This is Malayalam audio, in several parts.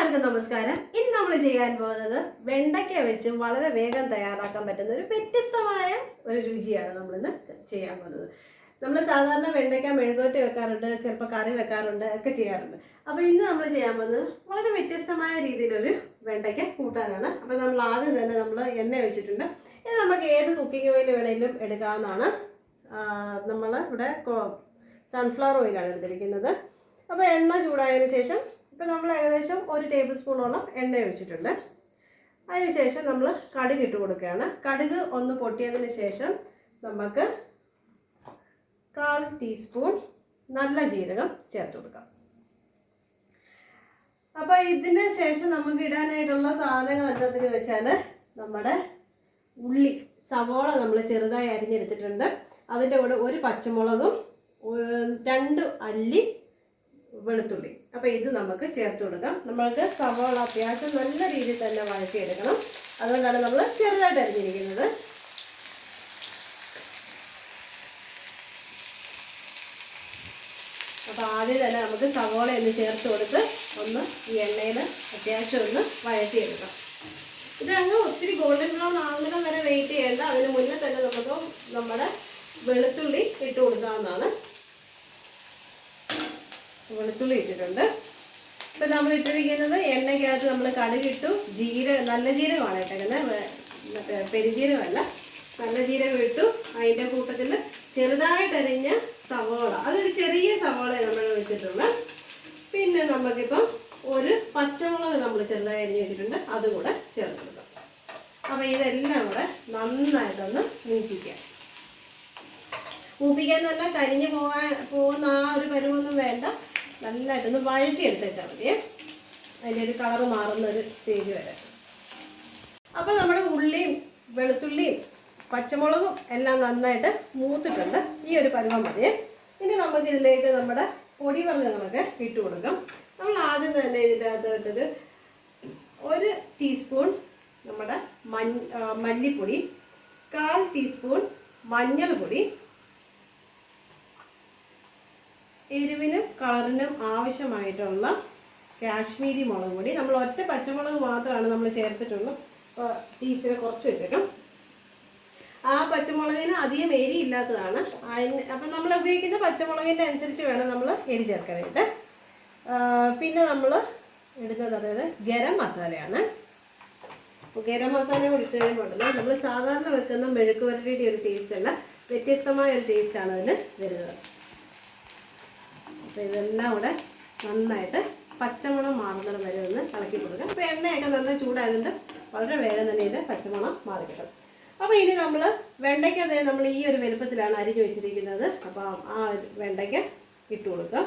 എല്ലാവർക്കും നമസ്കാരം. ഇന്ന് നമ്മൾ ചെയ്യാൻ പോകുന്നത് വെണ്ടയ്ക്ക വെച്ച് വളരെ വേഗം തയ്യാറാക്കാൻ പറ്റുന്ന ഒരു വ്യത്യസ്തമായ ഒരു രുചിയാണ് നമ്മളിന്ന് ചെയ്യാൻ പോകുന്നത്. നമ്മൾ സാധാരണ വെണ്ടയ്ക്ക മെഴുകുവരട്ടി വെക്കാറുണ്ട്, ചിലപ്പോൾ കറി വെക്കാറുണ്ട്, ഒക്കെ ചെയ്യാറുണ്ട്. അപ്പോൾ ഇന്ന് നമ്മൾ ചെയ്യാൻ പോകുന്നത് വളരെ വ്യത്യസ്തമായ രീതിയിലൊരു വെണ്ടയ്ക്ക കൂട്ടാനാണ്. അപ്പോൾ നമ്മൾ ആദ്യം തന്നെ നമ്മൾ എണ്ണ ഒഴിച്ചിട്ടുണ്ട്. ഇത് നമുക്ക് ഏത് കുക്കിംഗ് ഓയിൽ വേണമെങ്കിലും എടുക്കാവുന്നതാണ്. നമ്മൾ ഇവിടെ സൺഫ്ലവർ ഓയിലാണ് എടുത്തിരിക്കുന്നത്. അപ്പോൾ എണ്ണ ചൂടായതിനു ശേഷം ഇപ്പോൾ നമ്മൾ ഏകദേശം 1 ടേബിൾ സ്പൂണോളം എണ്ണ ഒഴിച്ചിട്ടുണ്ട്. അതിനുശേഷം നമ്മൾ കടുക് ഇട്ട് കൊടുക്കുകയാണ്. കടുക് ഒന്ന് പൊട്ടിയതിന് ശേഷം നമുക്ക് 1/4 ടീസ്പൂൺ നല്ല ജീരകം ചേർത്ത് കൊടുക്കാം. അപ്പോൾ ഇതിന് ശേഷം നമുക്ക് ഇടാനായിട്ടുള്ള സാധനങ്ങൾ എന്താണെന്ന് വെച്ചാൽ നമ്മുടെ ഉള്ളി, സവോള നമ്മൾ ചെറുതായി അരിഞ്ഞെടുത്തിട്ടുണ്ട്. അതിൻ്റെ കൂടെ 1 പച്ചമുളകും 2 അല്ലി വെളുത്തുള്ളി. അപ്പോൾ ഇത് നമുക്ക് ചേർത്ത് കൊടുക്കാം. നമ്മൾക്ക് സവോള അത്യാവശ്യം നല്ല രീതിയിൽ തന്നെ വഴറ്റിയെടുക്കണം. അതുകൊണ്ടാണ് നമ്മൾ ചെറുതായിട്ട് അരിഞ്ഞിരിക്കുന്നത്. അപ്പോൾ ആദ്യം തന്നെ നമുക്ക് സവോള ഒന്ന് ചേർത്ത് കൊടുത്ത് ഒന്ന് ഈ എണ്ണയിൽ അത്യാവശ്യം ഒന്ന് വഴറ്റിയെടുക്കാം. ഇത് അങ്ങ് ഒത്തിരി ഗോൾഡൻ ബ്രൗൺ ആകുന്ന വരെ വെയിറ്റ് ചെയ്യേണ്ട. അതിന് മുന്നേ തന്നെ നമുക്ക് നമ്മുടെ വെളുത്തുള്ളി ഇട്ട് കൊടുക്കാവുന്നതാണ്. വെളുത്തുള്ളി ഇട്ടിട്ടുണ്ട്. ഇപ്പം നമ്മൾ ഇട്ടിരിക്കുന്നത് എണ്ണയ്ക്കകത്ത് നമ്മൾ കടുകിട്ടു, നല്ല ജീരകമാണ് ഇട്ടേക്കുന്നത്, മറ്റേ പെരുജീരകമല്ല, നല്ല ജീരകം ഇട്ടു. അതിൻ്റെ കൂട്ടത്തിൽ ചെറുതായിട്ട് അരിഞ്ഞ സവോള, അതൊരു ചെറിയ സവോള നമ്മൾ വെച്ചിട്ടുള്ളൂ. പിന്നെ നമുക്കിപ്പം 1 പച്ചമുളക് നമ്മൾ ചെറുതായി അരിഞ്ഞ് വെച്ചിട്ടുണ്ട്, അതുകൂടെ ചേർത്ത് കൊടുക്കാം. അപ്പോൾ ഇതെല്ലാം കൂടെ നന്നായിട്ടൊന്ന് മൂപ്പിക്കാം. മൂപ്പിക്കാന്ന് പറഞ്ഞാൽ കരിഞ്ഞു പോകുന്ന ആ ഒരു പരുവൊന്നും വേണ്ട, നല്ലതായിട്ടൊന്ന് വഴറ്റിയെടുത്ത് വെച്ചാൽ മതിയേ. അതിൻ്റെ ഒരു കളറ് മാറുന്ന ഒരു സ്റ്റേജ് വരെ. അപ്പോൾ നമ്മുടെ ഉള്ളിയും വെളുത്തുള്ളിയും പച്ചമുളകും എല്ലാം നന്നായിട്ട് മൂത്തിട്ടുണ്ട്. ഈ ഒരു പരുവം മതിയേ. ഇനി നമുക്കിതിലേക്ക് നമ്മുടെ പൊടിവർഗ്ഗങ്ങളൊക്കെ ഇട്ട് കൊടുക്കാം. നമ്മൾ ആദ്യം തന്നെ ഇതിൻ്റെ അകത്തോട്ടൊരു 1 ടീസ്പൂൺ നമ്മുടെ മല്ലിപ്പൊടി, 1/4 ടീസ്പൂൺ മഞ്ഞൾപ്പൊടി, എരിവിനും കളറിനും ആവശ്യമായിട്ടുള്ള കാശ്മീരി മുളക് പൊടി. നമ്മൾ ഒറ്റ പച്ചമുളക് മാത്രമാണ് നമ്മൾ ചേർത്തിട്ടുള്ളൂ. അപ്പോൾ ടീച്ചറെ കുറച്ച് വെച്ചേക്കാം. ആ പച്ചമുളകിന് അധികം എരി ഇല്ലാത്തതാണ്. അപ്പം നമ്മൾ ഉപയോഗിക്കുന്ന പച്ചമുളകിൻ്റെ അനുസരിച്ച് വേണം നമ്മൾ എരി ചേർക്കാനായിട്ട്. പിന്നെ നമ്മൾ എടുക്കുന്നത് അതായത് ഗരം മസാലയാണ്. അപ്പോൾ ഗരം മസാല കൂടി ഇട്ട് കഴിയുമ്പോഴല്ലോ നമ്മൾ സാധാരണ വെക്കുന്ന മെഴുക്ക് വരട്ടിയുടെ ഒരു ടേസ്റ്റ് അല്ല, വ്യത്യസ്തമായ ഒരു ടേസ്റ്റാണ് അതിന് വരുന്നത്. അപ്പോൾ ഇതെല്ലാം കൂടെ നന്നായിട്ട് പച്ചമണം മാറുന്നത് വരെ ഒന്ന് ഇളക്കി കൊടുക്കാം. അപ്പോൾ എണ്ണയൊക്കെ നന്നായി ചൂടായതുകൊണ്ട് വളരെ വേഗം തന്നെ ഇത് പച്ചമണം മാറിക്കിട്ടും. അപ്പോൾ ഇനി നമ്മൾ വെണ്ടയ്ക്ക നമ്മൾ ഈ ഒരു വലുപ്പത്തിലാണ് അരിഞ്ഞു വെച്ചിരിക്കുന്നത്. അപ്പോൾ ആ വെണ്ടയ്ക്ക ഇട്ട് കൊടുക്കുക.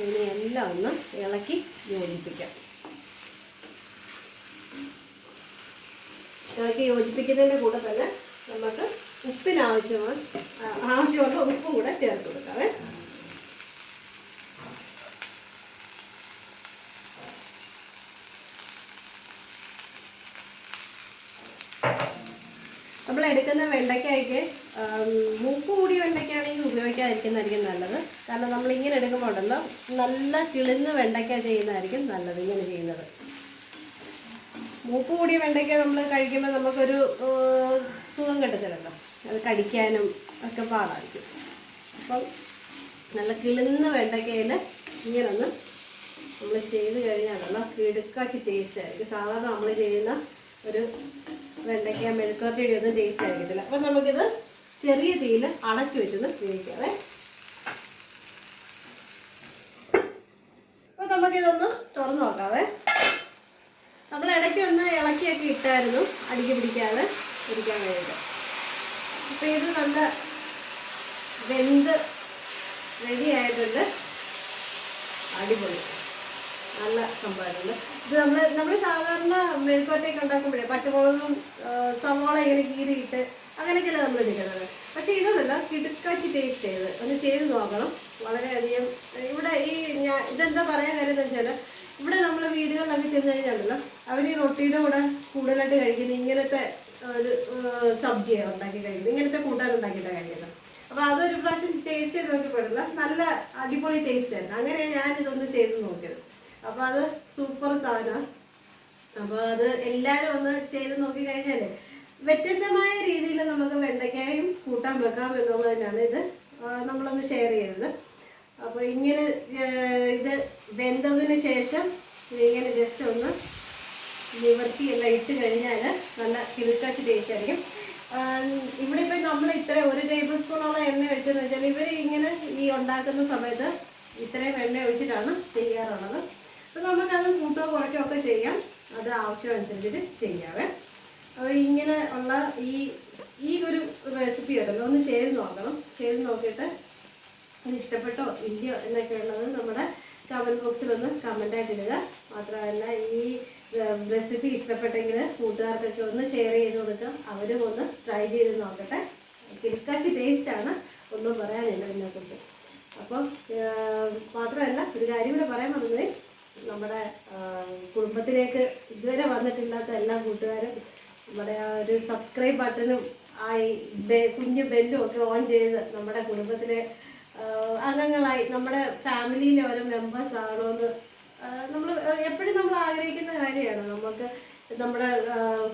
ഇനി എല്ലാം ഒന്ന് ഇളക്കി യോജിപ്പിക്കാം. ഇളക്കി യോജിപ്പിക്കുന്നതിൻ്റെ കൂടെ തന്നെ നമുക്ക് ആവശ്യമുള്ള ഉപ്പും കൂടെ ചേർത്ത് കൊടുക്കാവേ. നമ്മൾ എടുക്കുന്ന വെണ്ടയ്ക്കയ്ക്ക് മൂപ്പ് കൂടിയ വെണ്ടയ്ക്കാണെങ്കിൽ ഉപയോഗിക്കാതിരിക്കുന്നതായിരിക്കും നല്ലത്. കാരണം നമ്മളിങ്ങനെ എടുക്കുമ്പോൾ ഉണ്ടല്ലോ നല്ല കിളിന്ന് വെണ്ടയ്ക്ക ചെയ്യുന്നതായിരിക്കും നല്ലത്. ഇങ്ങനെ ചെയ്യുന്നത് മൂപ്പ് കൂടിയ വെണ്ടയ്ക്ക നമ്മൾ കഴിക്കുമ്പോൾ നമുക്കൊരു സുഖം കിട്ടത്തില്ലല്ലോ, അത് കടിക്കാനും ഒക്കെ പാടായിരിക്കും. അപ്പം നല്ല കിളുന്ന വെണ്ടയ്ക്കയിൽ ഇങ്ങനൊന്ന് നമ്മൾ ചെയ്ത് കഴിഞ്ഞാലുള്ള കിടുക്കാച്ചി ടേസ്റ്റ് ആയിരിക്കും. സാധാരണ നമ്മൾ ചെയ്യുന്ന ഒരു വെണ്ടയ്ക്ക മെഴുക്കുവരട്ടിയുടെ ഒന്നും ടേസ്റ്റ് ആയിരിക്കത്തില്ല. അപ്പം നമുക്കിത് ചെറിയ തീയിൽ അടച്ചു വെച്ചൊന്ന് വേവിക്കാവേ. അപ്പം നമുക്കിതൊന്ന് തുറന്ന് നോക്കാവേ. നമ്മൾ ഇടയ്ക്ക് ഒന്ന് ഇളക്കിയൊക്കെ ഇട്ടായിരുന്നു അടിക്ക് പിടിക്കാതെ ഇരിക്കാൻ വേണ്ടിയിട്ട്. അപ്പോൾ ഇത് നല്ല വെന്ത് റെഡി ആയിട്ടുണ്ട്. അടിപൊളി നല്ല സംഭവമായിട്ടുണ്ട്. ഇത് നമ്മൾ സാധാരണ മെഴുക്കുവരട്ടിയൊക്കെ ഉണ്ടാക്കുമ്പോഴേ പച്ചമുളകും സവോള ഇങ്ങനെ കീറിയിട്ട് അങ്ങനെയൊക്കെയല്ലേ നമ്മൾ എടുക്കുന്നത്. പക്ഷേ ഇതൊന്നല്ല, കിടുക്കാച്ചി ടേസ്റ്റ് ചെയ്ത് ഒന്ന് ചെയ്ത് നോക്കണം. വളരെയധികം ഇവിടെ ഇതെന്താ പറയാൻ കാര്യം എന്ന് വെച്ചാൽ, ഇവിടെ നമ്മൾ വീടുകളിലൊക്കെ ചെന്ന് കഴിഞ്ഞാണല്ലോ അവർ ഈ റൊട്ടിയുടെ കൂടെ കൂടുതലായിട്ട് കഴിക്കുന്നത് ഇങ്ങനത്തെ ഒരു സബ്ജിയാണ് ഉണ്ടാക്കി കഴിക്കുന്നത്, ഇങ്ങനത്തെ കൂട്ടാൻ ഉണ്ടാക്കിയിട്ടാണ് കഴിക്കുന്നത്. അപ്പോൾ അതൊരു പ്രാവശ്യം ടേസ്റ്റ് ചെയ്ത് നോക്കിപ്പെടില്ല, നല്ല അടിപൊളി ടേസ്റ്റ് ആയിരുന്നു. അങ്ങനെ ഞാൻ ഇതൊന്ന് ചെയ്ത് നോക്കിയത്. അപ്പോൾ അത് സൂപ്പർ സാധനമാണ്. അപ്പോൾ അത് എല്ലാവരും ഒന്ന് ചെയ്ത് നോക്കി കഴിഞ്ഞാൽ വ്യത്യസ്തമായ രീതിയിൽ നമുക്ക് വെണ്ടയ്ക്കായും കൂട്ടാൻ വെക്കാം എന്നുള്ളതിനാണ് ഇത് നമ്മളൊന്ന് ഷെയർ ചെയ്തത്. അപ്പോൾ ഇങ്ങനെ ഇത് വെന്തതിന് ശേഷം ഇങ്ങനെ ജസ്റ്റ് ഒന്ന് നിവർത്തിയെല്ലാം ഇട്ട് കഴിഞ്ഞാൽ നല്ല കിളുക്കാച്ച് ടേസ്റ്റ് ആയിരിക്കും. ഇവിടെ ഇപ്പം നമ്മൾ ഇത്ര 1 ടേബിൾ സ്പൂണോളം എണ്ണ ഒഴിച്ചെന്ന് വെച്ചാൽ ഇവർ ഇങ്ങനെ ഈ ഉണ്ടാക്കുന്ന സമയത്ത് ഇത്രയും എണ്ണ ഒഴിച്ചിട്ടാണ് ചെയ്യാറുള്ളത്. അപ്പോൾ നമുക്കത് കൂട്ടോ കുറയ്ക്കോ ഒക്കെ ചെയ്യാം, അത് ആവശ്യമനുസരിച്ചിട്ട് ചെയ്യാവേ. അപ്പോൾ ഇങ്ങനെ ഉള്ള ഈ ഒരു റെസിപ്പി ഉണ്ടല്ലോ ഒന്ന് ചെയ്ത് നോക്കണം. ചെയ്ത് നോക്കിയിട്ട് അത് ഇഷ്ടപ്പെട്ടോ ഇല്ലയോ എന്നൊക്കെ ഉള്ളത് നമ്മുടെ കമൻറ്റ് ബോക്സിലൊന്ന് കമൻ്റായിട്ട് ഇടുക. മാത്രമല്ല ഈ റെസിപ്പി ഇഷ്ടപ്പെട്ടെങ്കിൽ കൂട്ടുകാർക്കൊക്കെ ഒന്ന് ഷെയർ ചെയ്ത് കൊടുക്കാം, അവരും ഒന്ന് ട്രൈ ചെയ്ത് നോക്കട്ടെ. കിടക്കാച്ചി ടേസ്റ്റാണ്, ഒന്നും പറയാനില്ല ഇതിനെക്കുറിച്ച്. അപ്പം മാത്രമല്ല ഒരു കാര്യം കൂടെ പറയാൻ വന്നത്, നമ്മുടെ കുടുംബത്തിലേക്ക് ഇതുവരെ വന്നിട്ടില്ലാത്ത എല്ലാ കൂട്ടുകാരും നമ്മുടെ ആ ഒരു സബ്സ്ക്രൈബ് ബട്ടണും ആ കുഞ്ഞു ബെല്ലും ഒക്കെ ഓൺ ചെയ്ത് നമ്മുടെ കുടുംബത്തിലെ അംഗങ്ങളായി നമ്മുടെ ഫാമിലിയിലെ ഓരോ മെമ്പേഴ്സ് ആണോയെന്ന് നമ്മൾ എപ്പോഴും നമ്മൾ ആഗ്രഹിക്കുന്ന കാര്യമാണ്. നമുക്ക് നമ്മുടെ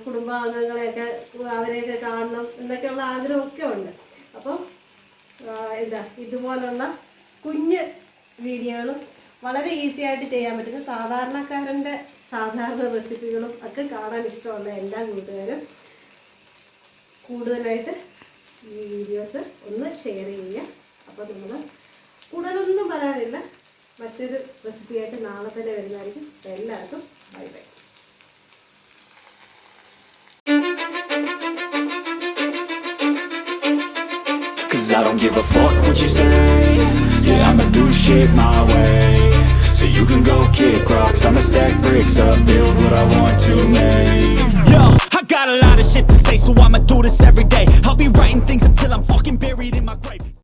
കുടുംബാംഗങ്ങളെയൊക്കെ അവരെയൊക്കെ കാണണം എന്നൊക്കെയുള്ള ആഗ്രഹമൊക്കെ ഉണ്ട്. അപ്പം ഇതുപോലുള്ള കുഞ്ഞ് വീഡിയോകളും വളരെ ഈസി ആയിട്ട് ചെയ്യാൻ പറ്റുന്ന സാധാരണക്കാരൻ്റെ സാധാരണ റെസിപ്പികളും ഒക്കെ കാണാൻ ഇഷ്ടമുള്ള എല്ലാ കൂട്ടുകാരും കൂടുതലായിട്ട് ഈ വീഡിയോസ് ഒന്ന് ഷെയർ ചെയ്യുക. അപ്പോൾ നമ്മൾ കൂടുതലൊന്നും പറയാനില്ല, മറ്റൊരു റെസിപ്പിയായിട്ട് നാളെ തന്നെ വരുന്നതായിരിക്കും. എല്ലാവർക്കും bye bye. Cause I don't give a fuck what you say. Yeah, I'ma do shit my way. So you can go kick rocks, I'ma stack bricks up, build what I want to make. Yo, I got a lot of shit to say, so I'ma do this every day. I'll be writing things until I'm fucking buried in my grave.